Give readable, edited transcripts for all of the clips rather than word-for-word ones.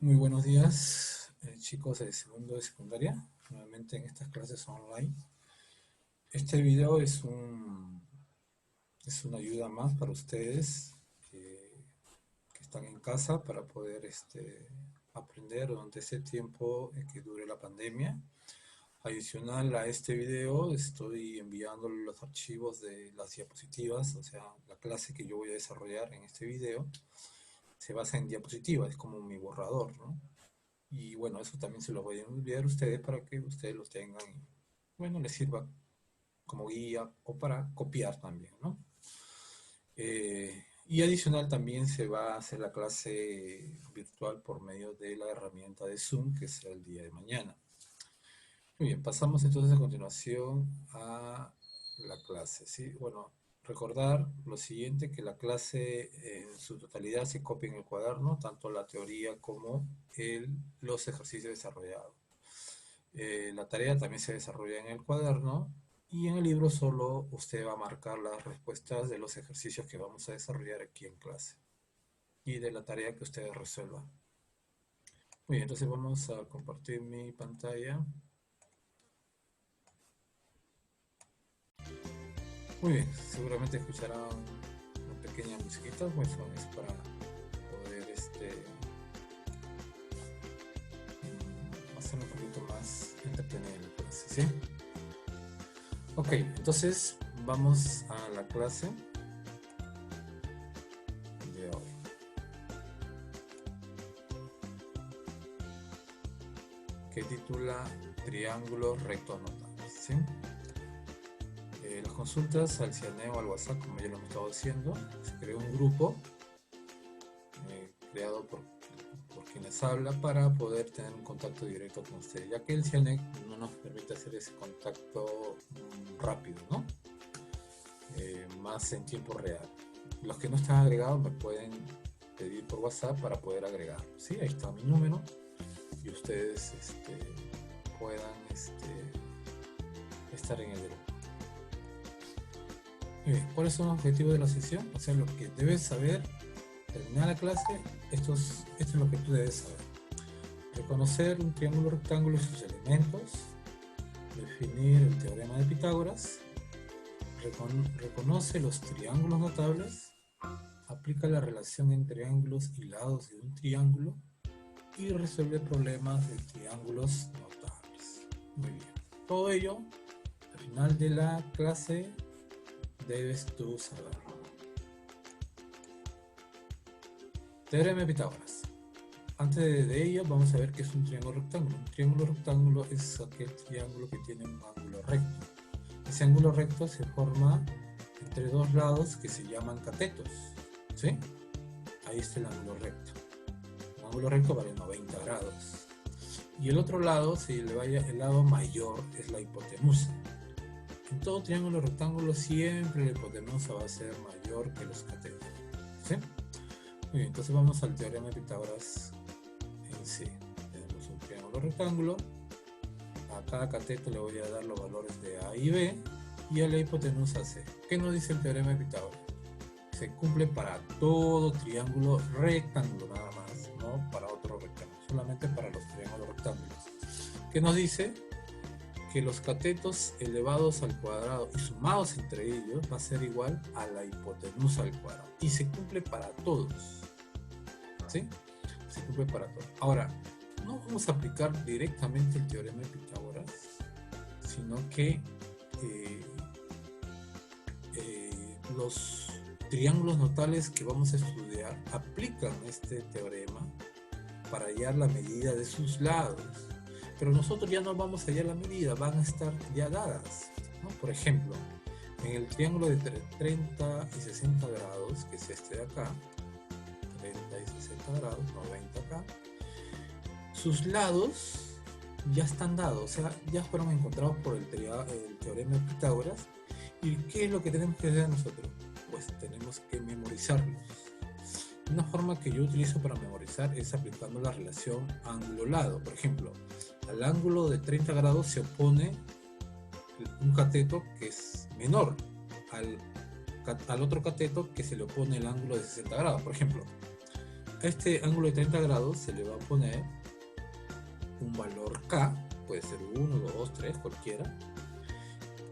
Muy buenos días, chicos de segundo de secundaria, nuevamente en estas clases online. Este video es una ayuda más para ustedes que están en casa para poder aprender durante ese tiempo que dure la pandemia. Adicional a este video, estoy enviando los archivos de las diapositivas, o sea, la clase que yo voy a desarrollar en este video se basa en diapositivas, es como mi borrador, ¿no? Y bueno, eso también se lo voy a enviar a ustedes para que ustedes los tengan y bueno, les sirva como guía o para copiar también, ¿no? Y adicional también se va a hacer la clase virtual por medio de la herramienta de Zoom que será el día de mañana. Muy bien, pasamos entonces a continuación a la clase, ¿sí? Bueno, recordar lo siguiente, que la clase en su totalidad se copia en el cuaderno, tanto la teoría como los ejercicios desarrollados. La tarea también se desarrolla en el cuaderno y en el libro solo usted va a marcar las respuestas de los ejercicios que vamos a desarrollar aquí en clase y de la tarea que ustedes resuelvan. Muy bien, entonces vamos a compartir mi pantalla. Muy bien, seguramente escucharán una pequeña musiquita, pues es para poder hacer un poquito más entretenida la clase, ¿sí? Ok, entonces vamos a la clase de hoy. Que titula Triángulos rectos notables, ¿sí? Las consultas al CIANEO o al WhatsApp, como ya lo hemos estado haciendo, se creó un grupo creado por quienes habla para poder tener un contacto directo con ustedes, ya que el CIANEC no nos permite hacer ese contacto rápido, ¿no? Más en tiempo real. Los que no están agregados me pueden pedir por WhatsApp para poder agregar, ¿sí? Ahí está mi número y ustedes puedan estar en el grupo. Bien, ¿cuáles son los objetivos de la sesión? O sea, lo que debes saber, terminar la clase, esto es lo que tú debes saber. Reconocer un triángulo rectángulo y sus elementos, definir el teorema de Pitágoras, reconoce los triángulos notables, aplica la relación entre ángulos y lados de un triángulo y resuelve problemas de triángulos notables. Muy bien. Todo ello, al final de la clase, debes tú saberlo. Teorema de Pitágoras. Antes de ello, vamos a ver qué es un triángulo rectángulo. Un triángulo rectángulo es aquel triángulo que tiene un ángulo recto. Ese ángulo recto se forma entre dos lados que se llaman catetos, ¿sí? Ahí está el ángulo recto. Un ángulo recto vale 90 grados. Y el otro lado, si le vaya el lado mayor, es la hipotenusa. En todo triángulo rectángulo siempre la hipotenusa va a ser mayor que los catetos, ¿sí? Muy bien, entonces vamos al teorema de Pitágoras en sí. Tenemos un triángulo rectángulo. A cada cateto le voy a dar los valores de A y B y a la hipotenusa C. ¿Qué nos dice el teorema de Pitágoras? Se cumple para todo triángulo rectángulo nada más, no para otro rectángulo, solamente para los triángulos rectángulos. ¿Qué nos dice? Que los catetos elevados al cuadrado y sumados entre ellos va a ser igual a la hipotenusa al cuadrado. Y se cumple para todos, ¿sí? Se cumple para todos. Ahora, no vamos a aplicar directamente el teorema de Pitágoras, sino que los triángulos notables que vamos a estudiar aplican este teorema para hallar la medida de sus lados. Pero nosotros ya no vamos a hallar la medida, van a estar ya dadas, ¿no? Por ejemplo, en el triángulo de 30 y 60 grados, que es este de acá, 30 y 60 grados, 90 acá, sus lados ya están dados, o sea, ya fueron encontrados por el teorema de Pitágoras. ¿Y qué es lo que tenemos que hacer nosotros? Pues tenemos que memorizarlos. Una forma que yo utilizo para memorizar es aplicando la relación ángulo-lado. Por ejemplo, al ángulo de 30 grados se opone un cateto que es menor al otro cateto que se le opone el ángulo de 60 grados. Por ejemplo, este ángulo de 30 grados se le va a poner un valor K, puede ser 1, 2, 3, cualquiera.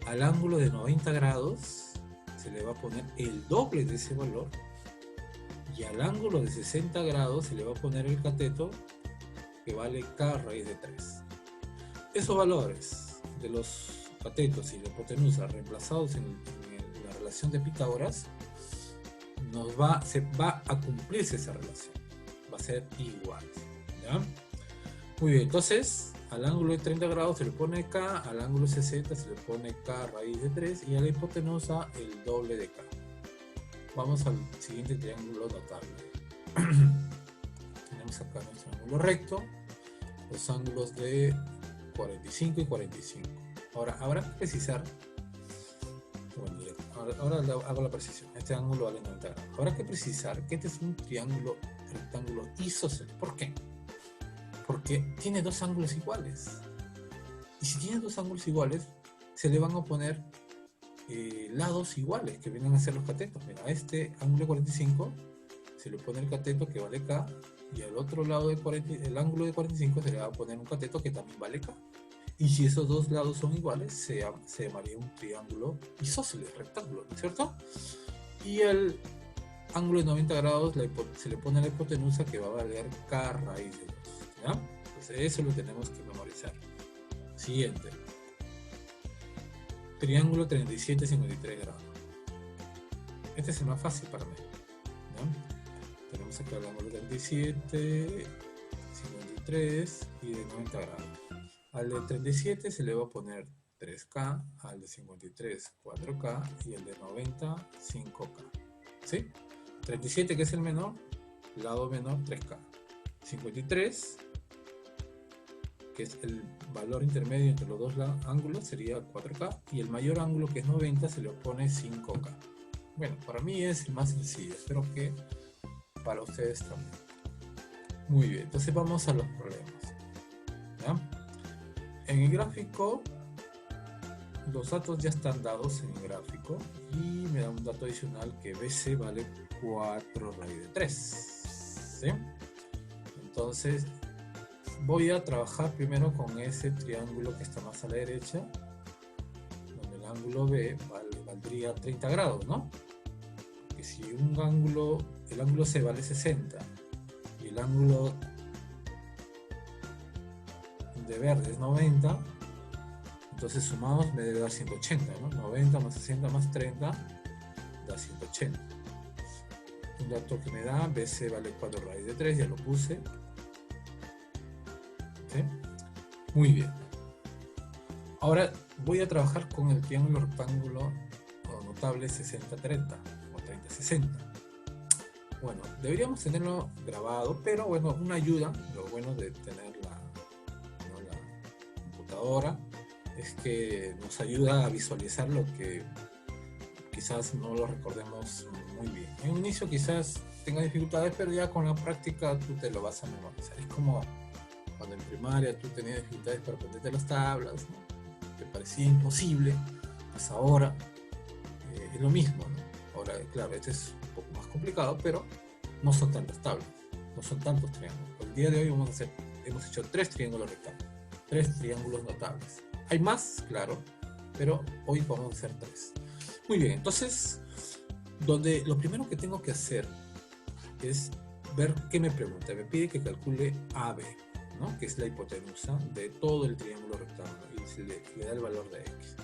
Al ángulo de 90 grados se le va a poner el doble de ese valor. Y al ángulo de 60 grados se le va a poner el cateto que vale K raíz de 3. Esos valores de los catetos y la hipotenusa reemplazados en la relación de Pitágoras, se va a cumplirse esa relación. Va a ser igual. ¿Ya? Muy bien, entonces al ángulo de 30 grados se le pone K, al ángulo de 60 se le pone K raíz de 3 y a la hipotenusa el doble de K. Vamos al siguiente triángulo notable. Tenemos acá nuestro ángulo recto, los ángulos de 45 y 45. Ahora, habrá que precisar, bueno, ahora hago la precisión, este ángulo vale 90 grados. Habrá que precisar que este es un triángulo rectángulo isósceles. ¿Por qué? Porque tiene dos ángulos iguales. Y si tiene dos ángulos iguales, se le van a poner lados iguales, que vienen a ser los catetos. Mira, a este ángulo 45 se le pone el cateto que vale K, y al otro lado el ángulo de 45 se le va a poner un cateto que también vale K. Y si esos dos lados son iguales, se llamaría un triángulo isósceles, rectángulo, ¿no es cierto? Y el ángulo de 90 grados se le pone la hipotenusa que va a valer K raíz de 2. ¿Ya? Entonces eso lo tenemos que memorizar. Siguiente. Triángulo 37-53 grados. Este es el más fácil para mí. ¿Ya? Tenemos acá el ángulo 37, 53 y de 90 grados. Al de 37 se le va a poner 3K, al de 53 4K y al de 90 5K. ¿Sí? 37, que es el menor, lado menor 3K. 53, que es el valor intermedio entre los dos ángulos, sería 4K, y el mayor ángulo, que es 90, se le pone 5K. Bueno, para mí es el más sencillo, espero que para ustedes también. Muy bien, entonces vamos a los problemas. ¿Ya? En el gráfico, los datos ya están dados en el gráfico, y me da un dato adicional que BC vale 4 raíz de 3. ¿Sí? Entonces, voy a trabajar primero con ese triángulo que está más a la derecha, donde el ángulo B valdría 30 grados, ¿no? Porque si el ángulo C vale 60 y el ángulo de verde es 90, entonces sumados me debe dar 180, ¿no? 90 más 60 más 30 da 180. Un dato que me da, BC vale 4 raíz de 3, ya lo puse. ¿Sí? Muy bien. Ahora voy a trabajar con el triángulo rectángulo o notable 60-30 o 30-60. Bueno, deberíamos tenerlo grabado, pero bueno, una ayuda, lo bueno de tener la computadora es que nos ayuda a visualizar lo que quizás no lo recordemos muy bien. En un inicio quizás tenga dificultades, pero ya con la práctica tú te lo vas a memorizar. Es como cuando en primaria tú tenías dificultades para aprenderte las tablas, ¿no? Te parecía imposible, pues ahora es lo mismo, ¿no? Ahora, claro, este es un poco más complicado, pero no son tantas tablas, no son tantos triángulos. El día de hoy hemos hecho 3 triángulos rectángulos, 3 triángulos notables. Hay más, claro, pero hoy vamos a hacer 3. Muy bien, entonces, lo primero que tengo que hacer es ver qué me pregunta. Me pide que calcule AB, ¿no? Que es la hipotenusa de todo el triángulo rectángulo, y se le da el valor de X.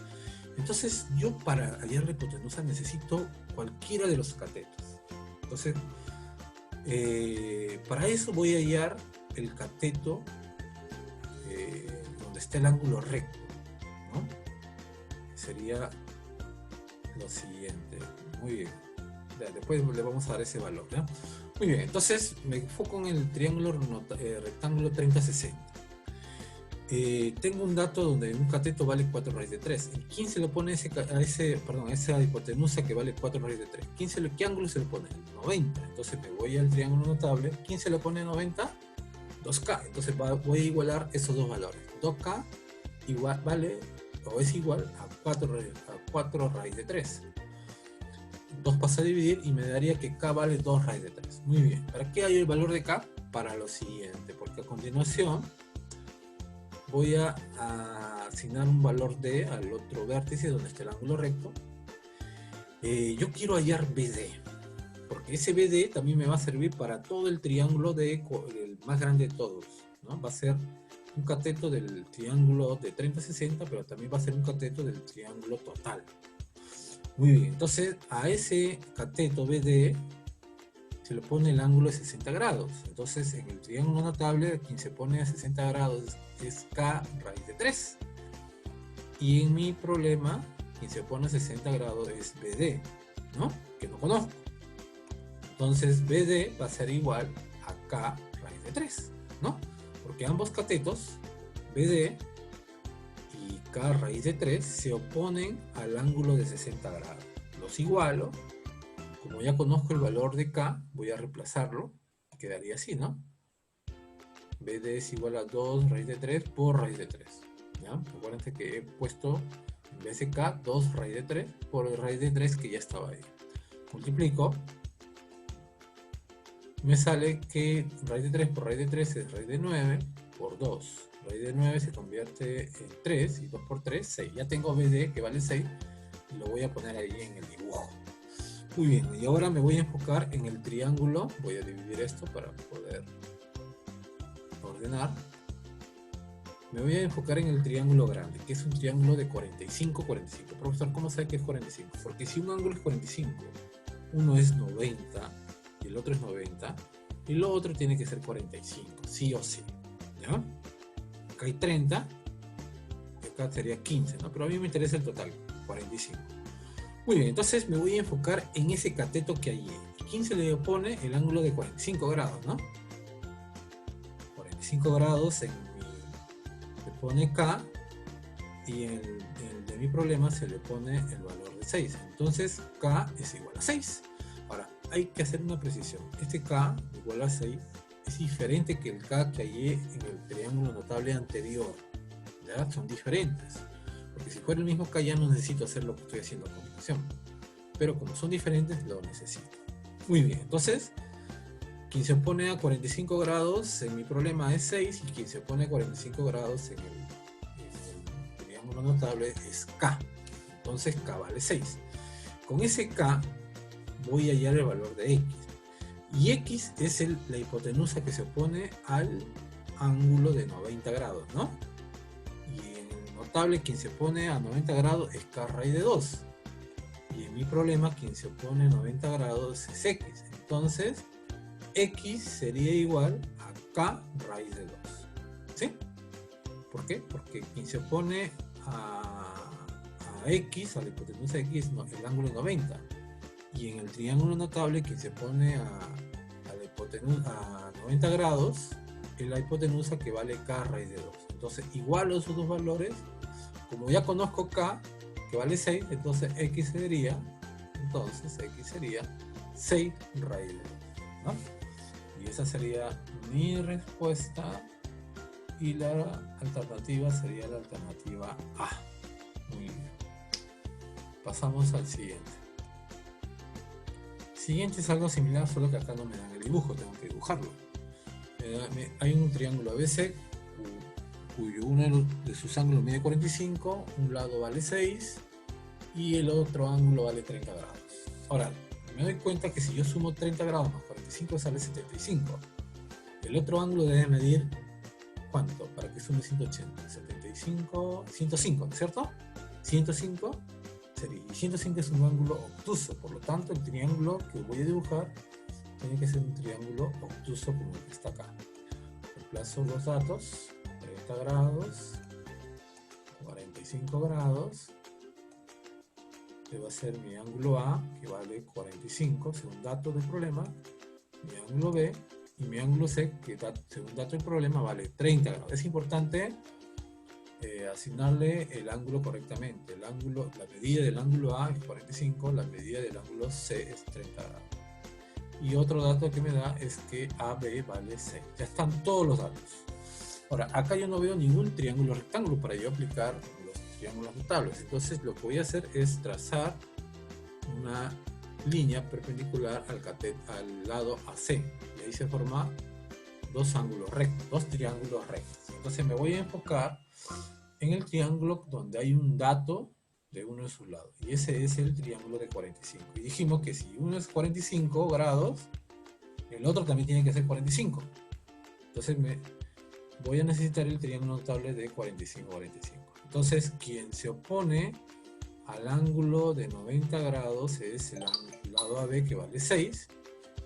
Entonces, yo para hallar la hipotenusa necesito cualquiera de los catetos. Entonces, para eso voy a hallar el cateto donde está el ángulo recto, ¿no? Sería lo siguiente. Muy bien. Después le vamos a dar ese valor, ¿ya? Muy bien, entonces me enfoco en el triángulo rectángulo 30-60. Tengo un dato donde un cateto vale 4 raíz de 3. ¿Quién se le pone esa hipotenusa que vale 4 raíz de 3? ¿Qué ángulo se le pone? 90. Entonces me voy al triángulo notable. ¿Quién se le pone 90? 2K. Entonces voy a igualar esos dos valores. 2K es igual a 4 raíz de 3. 2 pasa a dividir y me daría que K vale 2 raíz de 3. Muy bien. ¿Para qué hay el valor de K? Para lo siguiente, porque a continuación voy a asignar un valor D al otro vértice donde está el ángulo recto. Yo quiero hallar BD, porque ese BD también me va a servir para todo el triángulo el más grande de todos, ¿no? Va a ser un cateto del triángulo de 30-60, pero también va a ser un cateto del triángulo total. Muy bien, entonces a ese cateto BD se le pone el ángulo de 60 grados. Entonces en el triángulo notable, quien se pone a 60 grados es K raíz de 3. Y en mi problema, quien se pone a 60 grados es BD, ¿no? Que no conozco. Entonces BD va a ser igual a K raíz de 3, ¿no? Porque ambos catetos, BD y K raíz de 3, se oponen al ángulo de 60 grados. Los igualo. Como ya conozco el valor de K, voy a reemplazarlo. Quedaría así, ¿no? BD es igual a 2 raíz de 3 por raíz de 3. ¿Ya? Acuérdense que he puesto en vez de K 2 raíz de 3 por el raíz de 3 que ya estaba ahí. Multiplico. Me sale que raíz de 3 por raíz de 3 es raíz de 9 por 2. Raíz de 9 se convierte en 3 y 2 por 3, 6. Ya tengo BD que vale 6 y lo voy a poner ahí en el dibujo. Muy bien, y ahora me voy a enfocar en el triángulo. Voy a dividir esto para poder ordenar. Me voy a enfocar en el triángulo grande, que es un triángulo de 45, 45. Profesor, ¿cómo sabe que es 45? Porque si un ángulo es 45, uno es 90 y el otro es 90, y lo otro tiene que ser 45, sí o sí. ¿Ya? Acá hay 30, y acá sería 15, ¿no? Pero a mí me interesa el total, 45. Muy bien, entonces me voy a enfocar en ese cateto que hay. ¿Quién se le opone el ángulo de 45 grados, no? 45 grados se pone K y en el de mi problema se le pone el valor de 6. Entonces K es igual a 6. Ahora, hay que hacer una precisión. Este K igual a 6 es diferente que el K que hallé en el triángulo notable anterior. ¿Ya? Son diferentes. Porque si fuera el mismo K ya no necesito hacer lo que estoy haciendo a continuación. Pero como son diferentes, lo necesito. Muy bien, entonces, quien se opone a 45 grados en mi problema es 6 y quien se opone a 45 grados en el triángulo notable es K. Entonces K vale 6. Con ese K voy a hallar el valor de X. Y X es la hipotenusa que se opone al ángulo de 90 grados, ¿no? Notable, quien se pone a 90 grados es K raíz de 2. Y en mi problema, quien se opone a 90 grados es X. Entonces, X sería igual a K raíz de 2. ¿Sí? ¿Por qué? Porque quien se opone a X, a la hipotenusa de X, el ángulo es 90. Y en el triángulo notable, quien se pone a 90 grados es la hipotenusa que vale K raíz de 2. Entonces, igualo esos dos valores. Como ya conozco K, que vale 6, entonces X sería 6 raíz de 2, ¿no? Y esa sería mi respuesta. Y la alternativa sería la alternativa A. Muy bien. Pasamos al siguiente. Siguiente es algo similar, solo que acá no me dan el dibujo, tengo que dibujarlo. Hay un triángulo ABC cuyo uno de sus ángulos mide 45, un lado vale 6 y el otro ángulo vale 30 grados. Ahora, me doy cuenta que si yo sumo 30 grados más 45 sale 75. El otro ángulo debe medir, ¿cuánto? Para que sume 180. 75, 105, ¿no es cierto? 105 sería, y 105 es un ángulo obtuso, por lo tanto el triángulo que voy a dibujar tiene que ser un triángulo obtuso como el que está acá. Reemplazo los datos. 30 grados, 45 grados, que va a ser mi ángulo A, que vale 45, según dato del problema, mi ángulo B, y mi ángulo C, que según dato del problema vale 30 grados. Es importante asignarle el ángulo correctamente. La medida del ángulo A es 45, la medida del ángulo C es 30 grados. Y otro dato que me da es que AB vale 6. Ya están todos los datos. Ahora, acá yo no veo ningún triángulo rectángulo para yo aplicar los triángulos notables. Entonces, lo que voy a hacer es trazar una línea perpendicular al lado AC. Y ahí se forman dos ángulos rectos, dos triángulos rectos. Entonces me voy a enfocar en el triángulo donde hay un dato de uno de sus lados. Y ese es el triángulo de 45. Y dijimos que si uno es 45 grados, el otro también tiene que ser 45. Entonces voy a necesitar el triángulo notable de 45-45. Entonces, quien se opone al ángulo de 90 grados es el lado AB, que vale 6.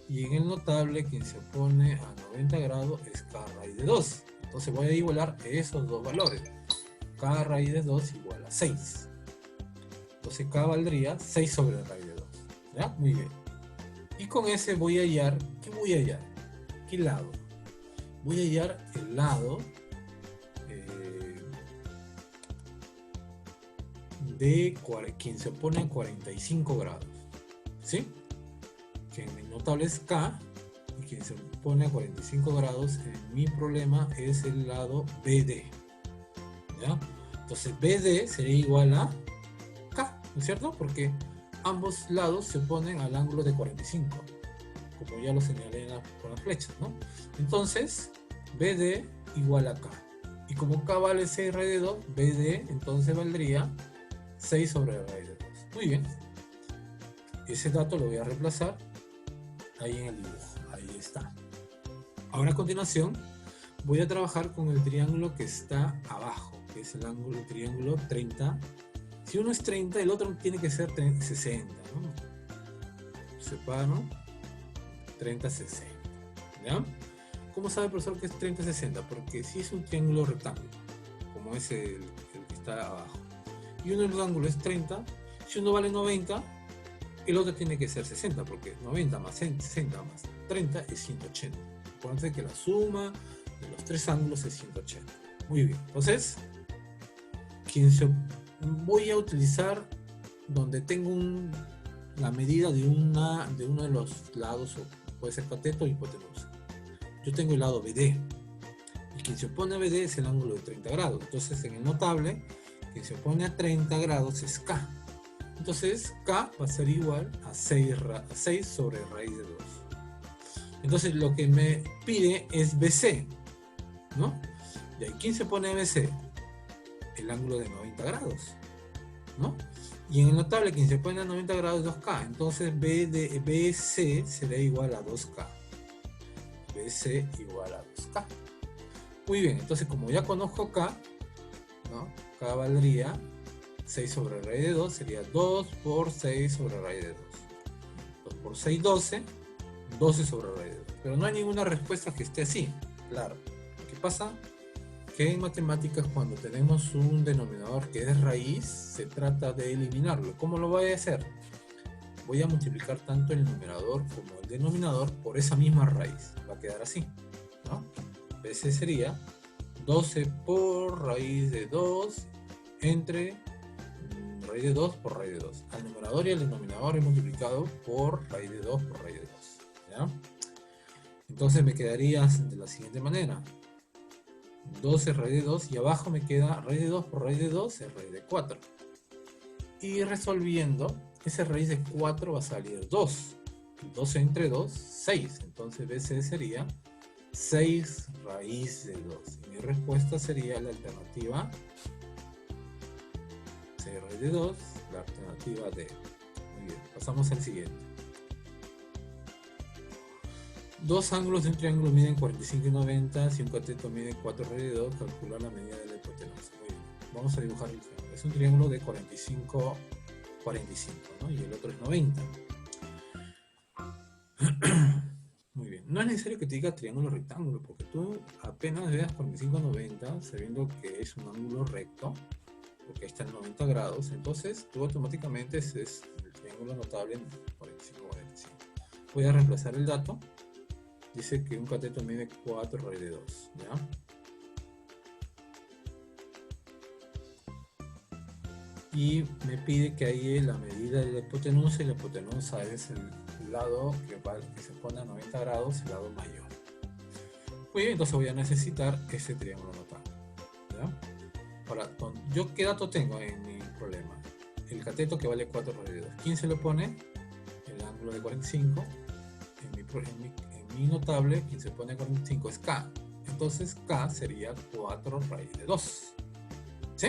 Y en el notable, quien se opone a 90 grados es K raíz de 2. Entonces voy a igualar esos dos valores. K raíz de 2 igual a 6. Entonces K valdría 6 sobre raíz de 2. ¿Ya? Muy bien. Y con ese voy a hallar, ¿qué voy a hallar? ¿Qué lado? Voy a hallar el lado de quien se opone a 45 grados. ¿Sí? Que en el notable es K, y quien se opone a 45 grados en mi problema es el lado BD. ¿Ya? Entonces BD sería igual a K, ¿no es cierto? Porque ambos lados se oponen al ángulo de 45, como ya lo señalé con las flechas, ¿no? Entonces BD igual a K. Y como K vale 6 raíz de 2, BD entonces valdría 6 sobre la raíz de 2. Muy bien. Ese dato lo voy a reemplazar ahí en el dibujo. Ahí está. Ahora a continuación voy a trabajar con el triángulo que está abajo, que es el triángulo 30. Si uno es 30, el otro tiene que ser 60, ¿no? Separo 30-60. ¿Ya? ¿Cómo sabe el profesor que es 30-60? Porque si es un triángulo rectángulo, como es el que está abajo, y uno de los ángulos es 30, si uno vale 90, el otro tiene que ser 60, porque 90 más 60 más 30 es 180. Acuérdense que la suma de los tres ángulos es 180. Muy bien, entonces, voy a utilizar donde tengo la medida de uno de los lados, o puede ser cateto o hipotenusa. Yo tengo el lado BD, y quien se opone a BD es el ángulo de 30 grados. Entonces, en el notable, quien se opone a 30 grados es K. Entonces K va a ser igual a 6 sobre raíz de 2. Entonces lo que me pide es BC, ¿no? Y ahí, ¿quién se pone a BC? El ángulo de 90 grados, ¿no? Y en el notable, quien se pone a 90 grados es 2K. Entonces BC será igual a 2K. BC igual a 2K. Muy bien, entonces como ya conozco K, ¿no? K valdría 6 sobre raíz de 2, sería 2 por 6 sobre raíz de 2. 2 por 6, 12. 12 sobre raíz de 2. Pero no hay ninguna respuesta que esté así. Claro. ¿Qué pasa? Que en matemáticas, cuando tenemos un denominador que es raíz, se trata de eliminarlo. ¿Cómo lo voy a hacer? Voy a multiplicar tanto el numerador como el denominador por esa misma raíz. Va a quedar así, ¿no? Ese sería 12 por raíz de 2 entre raíz de 2 por raíz de 2. Al numerador y al denominador he multiplicado por raíz de 2 por raíz de 2. ¿Ya? Entonces me quedaría de la siguiente manera. 12 raíz de 2 y abajo me queda raíz de 2 por raíz de 2 es raíz de 4. Y resolviendo, ese raíz de 4 va a salir 2. 12 entre 2, 6. Entonces BC sería 6 raíz de 2. Y mi respuesta sería la alternativa 6 raíz de 2, la alternativa D. Muy bien, pasamos al siguiente. Dos ángulos de un triángulo miden 45 y 90. Si un cateto mide 4 raíz de 2, calcular la medida de la hipotenusa. Muy bien, vamos a dibujar el triángulo. Es un triángulo de 45, 45, ¿no? Y el otro es 90. Muy bien, no es necesario que te diga triángulo rectángulo, porque tú apenas veas 45-90, sabiendo que es un ángulo recto, porque ahí está en 90 grados, entonces tú automáticamente es el triángulo notable en 45-45. Voy a reemplazar el dato. Dice que un cateto mide 4 raíz de 2, ¿ya? Y me pide que ahí la medida de la hipotenusa, y la hipotenusa es el lado que se pone a 90 grados, el lado mayor. Muy bien, entonces voy a necesitar ese triángulo notable, ¿ya? Ahora, ¿yo qué dato tengo en mi problema? El cateto que vale 4 raíz de 2. ¿Quién se lo pone? El ángulo de 45. En mi notable, quien se pone 45 es K. Entonces K sería 4 raíz de 2. ¿Sí?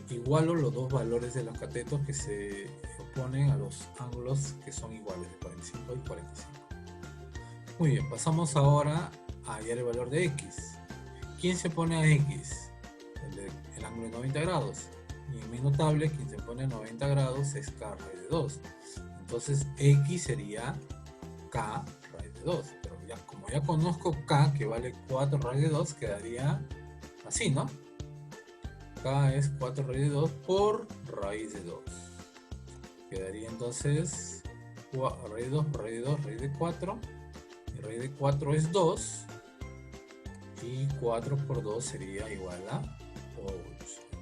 Igualo los dos valores de los catetos que se oponen a los ángulos que son iguales, de 45 y 45. Muy bien, pasamos ahora a hallar el valor de X. ¿Quién se pone a X? El ángulo de 90 grados. Y en mi notable, quien se pone a 90 grados es K raíz de 2. Entonces X sería K raíz de 2. Pero ya, como ya conozco K, que vale 4 raíz de 2, quedaría así, ¿no? K es 4 raíz de 2 por raíz de 2. Quedaría entonces raíz de 2 por raíz de 2, raíz de 4. Y raíz de 4 es 2. Y 4 por 2 sería igual a 8.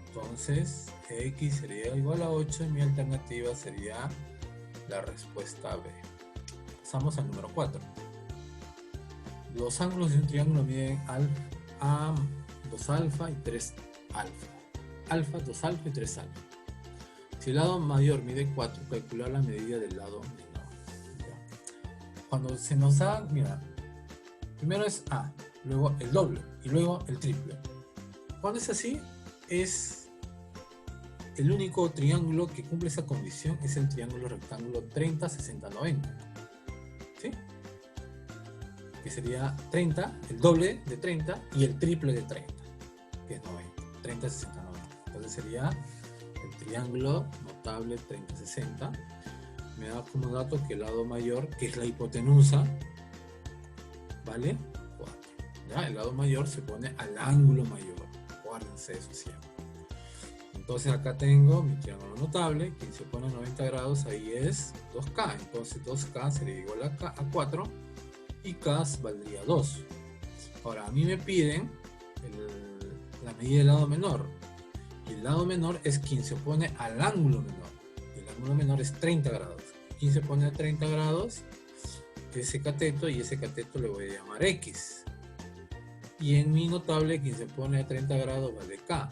Entonces X sería igual a 8 y mi alternativa sería la respuesta B. Pasamos al número 4. Los ángulos de un triángulo miden 2 alfa y 3 alfa. Alfa, 2 alfa y 3 alfa. Si el lado mayor mide 4, calcular la medida del lado menor. ¿Ya? Cuando se nos da, mira, primero es A, luego el doble y luego el triple. Cuando es así, es el único triángulo que cumple esa condición, es el triángulo rectángulo 30, 60, 90. ¿Sí? Que sería 30, el doble de 30 y el triple de 30, que es 90. 30, 60, 90. Entonces sería el triángulo notable 30, 60. Me da como dato que el lado mayor, que es la hipotenusa, vale 4. ¿Ya? El lado mayor se pone al ángulo mayor. Acuérdense eso siempre. Entonces acá tengo mi triángulo notable, quien se pone a 90 grados ahí es 2K. Entonces 2K sería igual a 4 y K valdría 2. Ahora a mí me piden la medida del lado menor. Y el lado menor es quien se opone al ángulo menor. El ángulo menor es 30 grados. Quien se pone a 30 grados, ese cateto, y ese cateto le voy a llamar X. Y en mi notable, quien se pone a 30 grados vale K.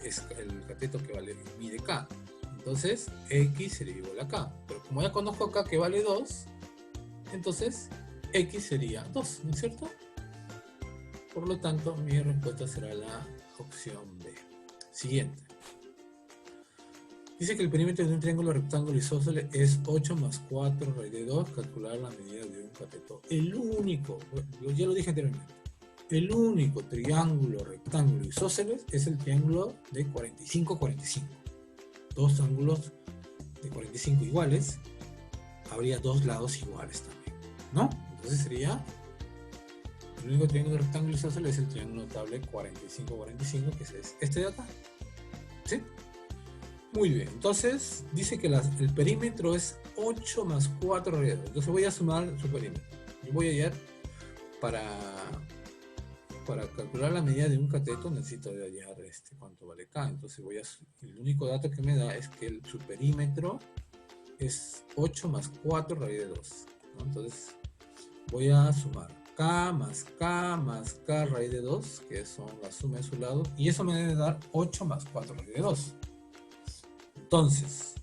Es el cateto que mide K. Entonces, X sería igual a K. Pero como ya conozco acá que vale 2, entonces X sería 2, ¿no es cierto? Por lo tanto, mi respuesta será la opción B. Siguiente. Dice que el perímetro de un triángulo rectángulo isósceles es 8 más 4 raíz de 2. Calcular la medida de un cateto. El único, ya lo dije anteriormente, el único triángulo rectángulo isósceles es el triángulo de 45-45. Dos ángulos de 45 iguales, habría dos lados iguales también, ¿no? Entonces sería... El único triángulo rectángulo isósceles es el triángulo notable 45-45, que es este de acá. ¿Sí? Muy bien. Entonces, dice que el perímetro es 8 más 4 raíz de 2. Entonces voy a sumar su perímetro. Yo voy a hallar, para calcular la medida de un cateto, necesito hallar cuánto vale K. Entonces el único dato que me da es que su perímetro es 8 más 4 raíz de 2. ¿No? Entonces voy a sumar K más K más K raíz de 2, que son la suma de su lado, y eso me debe dar 8 más 4 raíz de 2. Entonces,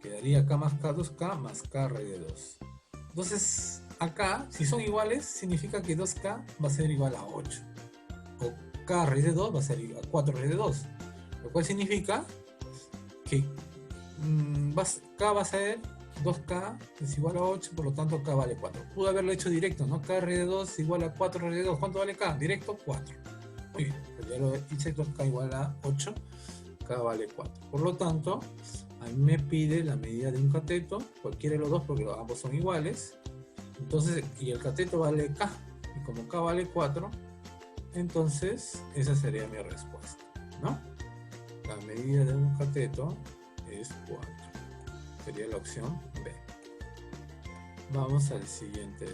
quedaría K más K, 2K más K raíz de 2. Entonces, acá, si son iguales, significa que 2K va a ser igual a 8. O K raíz de 2 va a ser igual a 4 raíz de 2. Lo cual significa que K va a ser 2K es igual a 8, por lo tanto K vale 4. Pude haberlo hecho directo, ¿no? K raíz de 2 es igual a 4 raíz de 2. ¿Cuánto vale K? Directo, 4. Muy bien, pues ya lo hice, 2K igual a 8, K vale 4. Por lo tanto, a mí me pide la medida de un cateto, cualquiera de los dos, porque ambos son iguales. Entonces, y el cateto vale K, y como K vale 4, entonces esa sería mi respuesta, ¿no? La medida de un cateto es 4. Sería la opción B. Vamos al siguiente.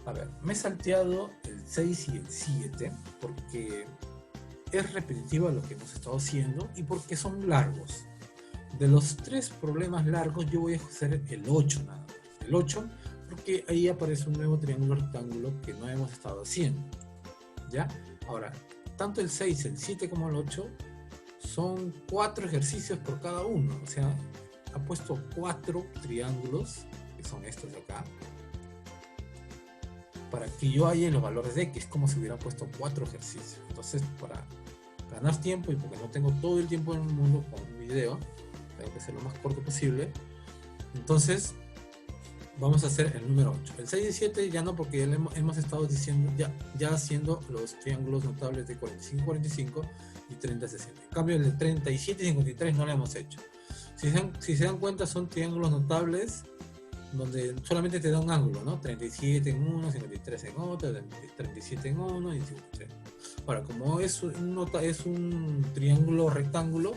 A ver, me he salteado el 6 y el 7 porque es repetitivo a lo que hemos estado haciendo y porque son largos. De los tres problemas largos, yo voy a hacer el 8 nada más. El 8 porque ahí aparece un nuevo triángulo rectángulo que no hemos estado haciendo. ¿Ya? Ahora, tanto el 6, el 7 como el 8 son 4 ejercicios por cada uno. O sea, ha puesto 4 triángulos, que son estos de acá, para que yo haya los valores de X, como si hubiera puesto 4 ejercicios. Entonces, para ganar tiempo y porque no tengo todo el tiempo en el mundo con un video, tengo que ser lo más corto posible. Entonces, vamos a hacer el número 8. El 6 y 7 ya no, porque ya hemos estado diciendo, ya haciendo los triángulos notables de 45-45 y 30-60. En cambio, el de 37 y 53 no lo hemos hecho. Si se dan cuenta, son triángulos notables donde solamente te da un ángulo, ¿no? 37 en uno, 53 en otro, 37 en uno y 53. Ahora, como es un triángulo rectángulo,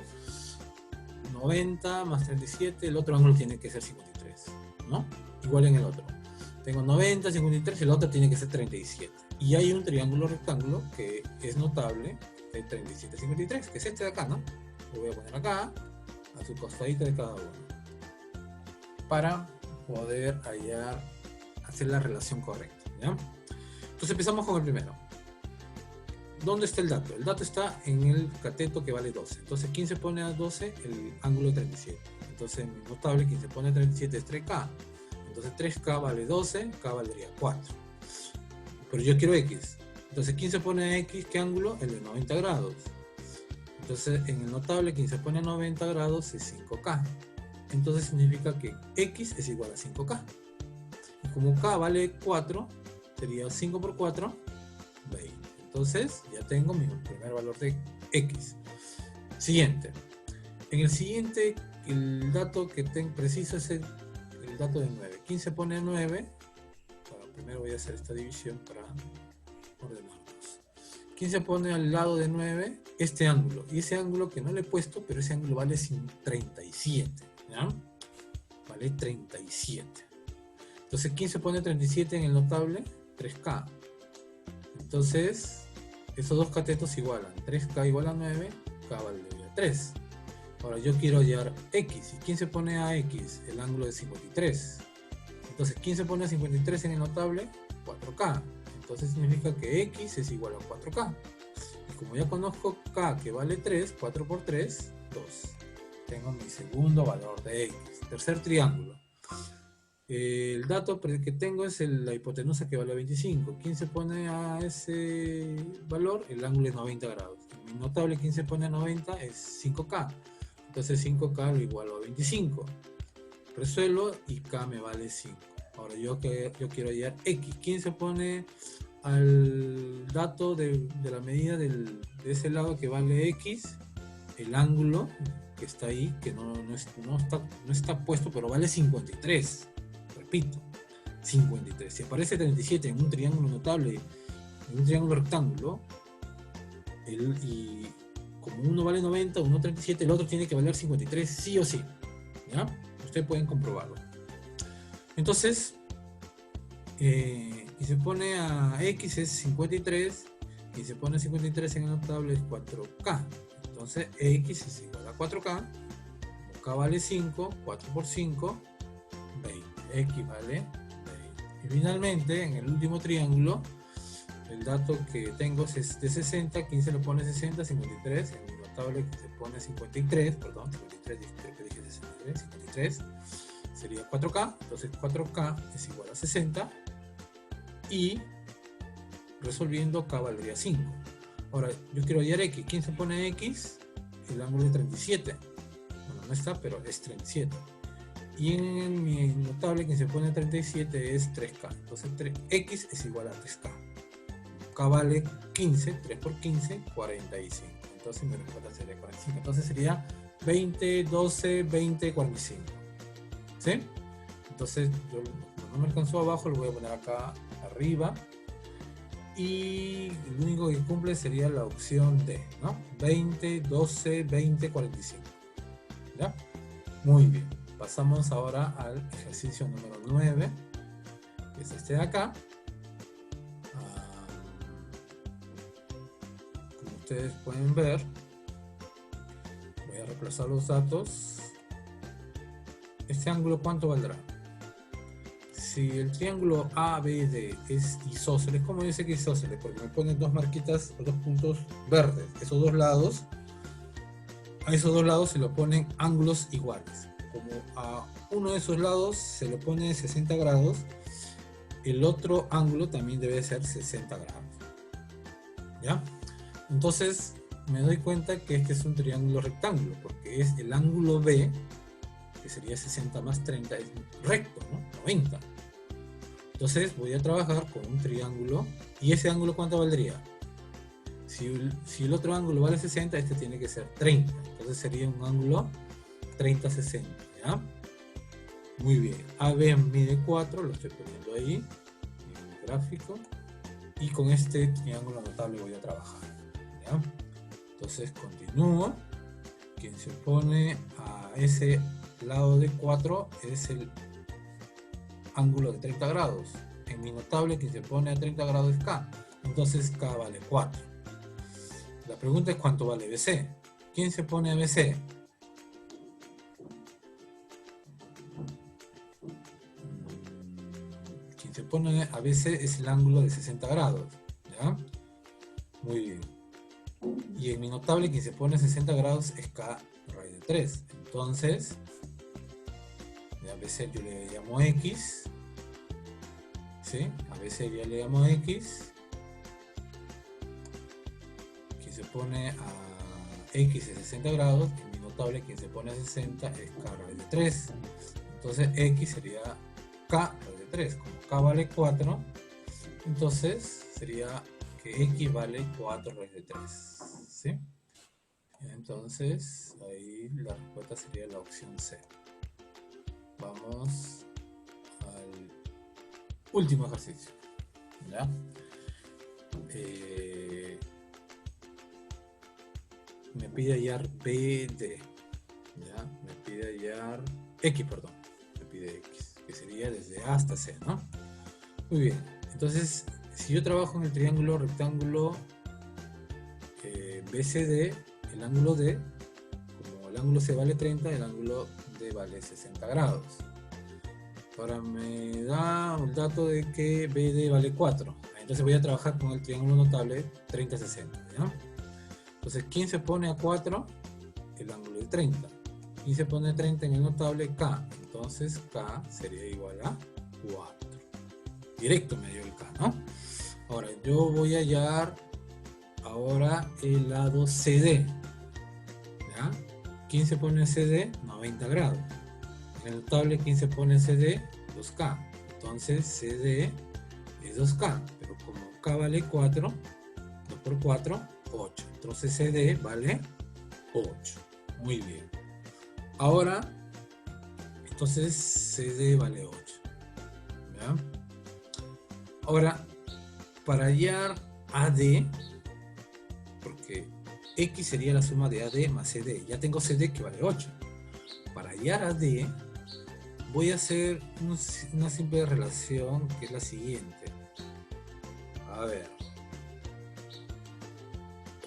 90 más 37, el otro ángulo tiene que ser 53, ¿no? Igual en el otro. Tengo 90, 53, el otro tiene que ser 37. Y hay un triángulo rectángulo que es notable de 37, 53, que es este de acá, ¿no? Lo voy a poner acá, a su costadito de cada uno, para poder hacer la relación correcta, ¿ya? Entonces empezamos con el primero. ¿Dónde está el dato? El dato está en el cateto que vale 12. Entonces, ¿quién se pone a 12? El ángulo de 37. Entonces, en mi notable, quien se pone a 37 es 3K. Entonces, 3K vale 12, K valdría 4. Pero yo quiero X. Entonces, ¿quién se pone a X? ¿Qué ángulo? El de 90 grados. Entonces, en el notable, quien se pone a 90 grados es 5K. Entonces, significa que X es igual a 5K. Y como K vale 4, sería 5 por 4, 20. Entonces, ya tengo mi primer valor de X. Siguiente. En el siguiente, el dato que tengo preciso es el dato de 9. ¿Quién se pone a 9? Bueno, primero voy a hacer esta división para ordenarlos. ¿Quién se pone al lado de 9? Este ángulo. Y ese ángulo que no le he puesto, pero ese ángulo vale 37. ¿Ya? Vale 37. Entonces, ¿quién se pone 37 en el notable? 3K. Entonces, esos dos catetos igualan. 3K igual a 9, K vale 3. Ahora yo quiero hallar X. ¿Y quién se pone a X? El ángulo de 53. Entonces, ¿quién se pone a 53 en el notable? 4K. Entonces significa que X es igual a 4K. Y como ya conozco K que vale 3, 4 por 3, 2. Tengo mi segundo valor de X. Tercer triángulo. El dato que tengo es la hipotenusa que vale 25. ¿Quién se pone a ese valor? El ángulo es 90 grados. En mi notable, ¿quién se pone a 90? Es 5K. Entonces 5K lo igualo a 25. Resuelvo y K me vale 5. Ahora yo quiero hallar X. ¿Quién se pone al dato de la medida de ese lado que vale X? El ángulo que está ahí, que no está puesto, pero vale 53. Repito, 53. Si aparece 37 en un triángulo notable, en un triángulo rectángulo, y como uno vale 90, uno 37, el otro tiene que valer 53 sí o sí. ¿Ya? Ustedes pueden comprobarlo. Entonces, y se pone a X es 53, y se pone 53 en el notable es 4K. Entonces, X es igual a 4K, K vale 5, 4 por 5, 20. X vale 20. Y finalmente, en el último triángulo, el dato que tengo es de 60. ¿Quién se lo pone 60? 53. En el notable que se pone 53, perdón, 53, creo que dije 63, 53, sería 4K. Entonces 4K es igual a 60. Y resolviendo, K valdría 5. Ahora, yo quiero hallar X. ¿Quién se pone X? El ángulo de 37. Bueno, no está, pero es 37. Y en mi notable, quien se pone 37 es 3K. Entonces X es igual a 3K. K vale 15, 3 por 15, 45. Entonces mi respuesta sería 45. Entonces sería 20, 12, 20, 45. ¿Sí? Entonces, yo no me alcanzó abajo, lo voy a poner acá arriba. Y el único que cumple sería la opción D, ¿no? 20, 12, 20, 45. ¿Ya? Muy bien. Pasamos ahora al ejercicio número 9, que es este de acá. Como ustedes pueden ver, voy a reemplazar los datos. Este ángulo, ¿cuánto valdrá? Si el triángulo ABD es isósceles, ¿cómo yo sé que es isósceles? Porque me ponen dos marquitas, dos puntos verdes. A esos dos lados se lo ponen ángulos iguales. como a uno de esos lados se le pone 60 grados, el otro ángulo también debe ser 60 grados. ¿Ya? Entonces me doy cuenta que este es un triángulo rectángulo, porque es el ángulo B, que sería 60 más 30, es recto, ¿no? 90. Entonces voy a trabajar con un triángulo, y ese ángulo ¿cuánto valdría? Si el otro ángulo vale 60, este tiene que ser 30. Entonces sería un ángulo 30-60, ¿ya? Muy bien. AB mide 4, lo estoy poniendo ahí, en el gráfico. Y con este triángulo notable voy a trabajar, ¿ya? Entonces continúo. Quien se pone a ese lado de 4 es el ángulo de 30 grados. En mi notable, quien se pone a 30 grados es K. Entonces K vale 4. La pregunta es ¿cuánto vale BC? ¿Quién se pone a BC? Quien se pone a BC es el ángulo de 60 grados, ¿ya? Muy bien. Y en mi notable, quien se pone a 60 grados es K raíz de 3. Entonces, a BC yo le llamo X. ¿Sí? A BC ya le llamo X. Quien se pone a X es 60 grados. En mi notable, quien se pone a 60 es K raíz de 3. Entonces, X sería K raíz de 3. Como K vale 4, entonces sería que X vale 4 raíz de 3. ¿Sí? Entonces, ahí la respuesta sería la opción C. Vamos al último ejercicio. ¿Ya? Me pide hallar BD. ¿Ya? Me pide hallar X, perdón. Me pide X, que sería desde A hasta C, ¿no? Muy bien. Entonces, si yo trabajo en el triángulo rectángulo BCD, el ángulo D, como el ángulo C vale 30, el ángulo D vale 60 grados. Ahora me da el dato de que BD vale 4. Entonces voy a trabajar con el triángulo notable 30-60, ¿ya? Entonces, ¿quién se pone a 4? El ángulo de 30. ¿Quién se pone a 30 en el notable? K. Entonces, K sería igual a 4. Directo me dio el K, ¿no? Ahora, yo voy a hallar ahora el lado CD. ¿Ya? ¿Quién se pone a CD? 90 grados. En el notable, ¿quién se pone a CD? 2K. Entonces, CD es 2K. Pero como K vale 4, 2 por 4, 8. Entonces, CD vale 8. Muy bien. Ahora, entonces, CD vale 8. ¿Ya? Ahora, para hallar AD, porque X sería la suma de AD más CD. Ya tengo CD que vale 8. Para hallar AD, voy a hacer una simple relación que es la siguiente. A ver.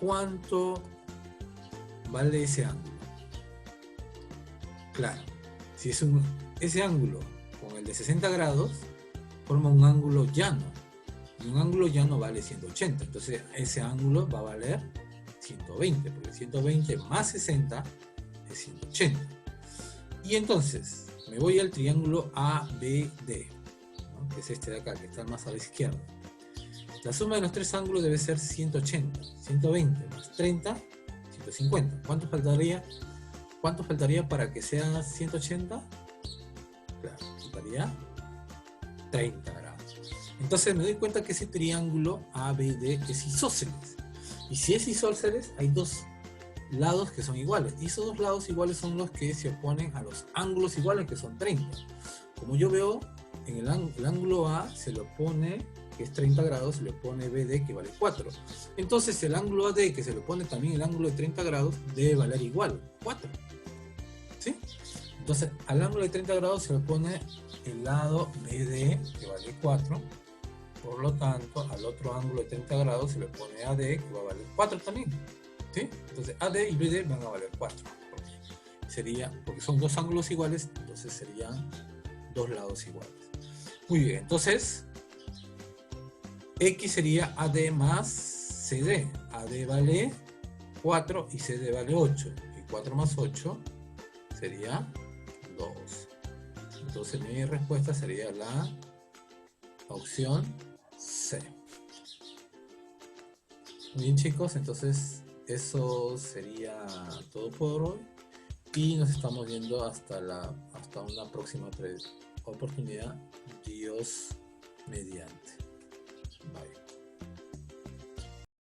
¿Cuánto vale ese ángulo? Claro, si es ese ángulo con el de 60 grados, forma un ángulo llano. Y un ángulo llano vale 180. Entonces ese ángulo va a valer 120, porque 120 más 60 es 180. Y entonces me voy al triángulo ABD, ¿no? Que es este de acá, que está más a la izquierda. La suma de los tres ángulos debe ser 180. 120 más 30, 150. ¿Cuánto faltaría? ¿Cuánto faltaría para que sea 180? Claro, faltaría 30 grados. Entonces me doy cuenta que ese triángulo ABD es isósceles. Y si es isósceles, hay dos lados que son iguales. Y esos dos lados iguales son los que se oponen a los ángulos iguales, que son 30. Como yo veo, en el ángulo A se le opone, que es 30 grados, se le opone BD, que vale 4. Entonces el ángulo AD, que se le opone también el ángulo de 30 grados, debe valer igual, 4. ¿Sí? Entonces al ángulo de 30 grados se le opone el lado BD, que vale 4. Por lo tanto, al otro ángulo de 30 grados se le pone AD, que va a valer 4 también. ¿Sí? Entonces AD y BD van a valer 4. Porque son dos ángulos iguales, entonces serían dos lados iguales. Muy bien, entonces X sería AD más CD. AD vale 4 y CD vale 8. Y 4 más 8 sería 2. Entonces mi respuesta sería la opción C. Bien chicos, entonces eso sería todo por hoy y nos estamos viendo hasta una próxima oportunidad, Dios mediante. Bye.